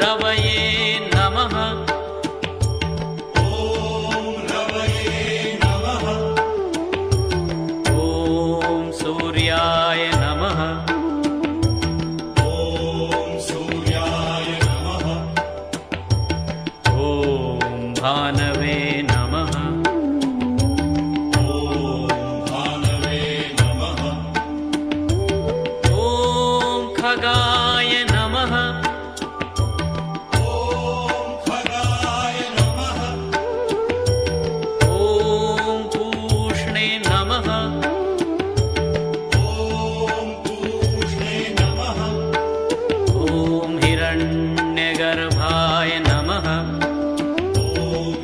रवये नमः। ॐ रवये नमः। ॐ सूर्याय नमः। ॐ सूर्याय नमः। ॐ भानवे नमः। ॐ भानवे नमः। ॐ खगाय नमः। ॐ खगाय नमः। ॐ पूष्णे नमः। ॐ पूष्णे नमः। ॐ हिरण्यगर्भाय नमः। ॐ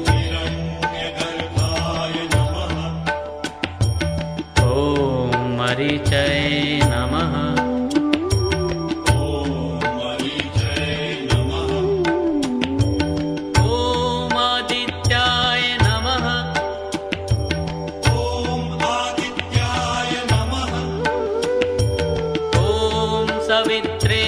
हिरण्यगर्भाय नमः। ॐ मरीचये नमः। ॐ मरीचये नमः। ॐ आदित्याय नमः। ॐ आदित्याय नमः। ॐ सवित्रे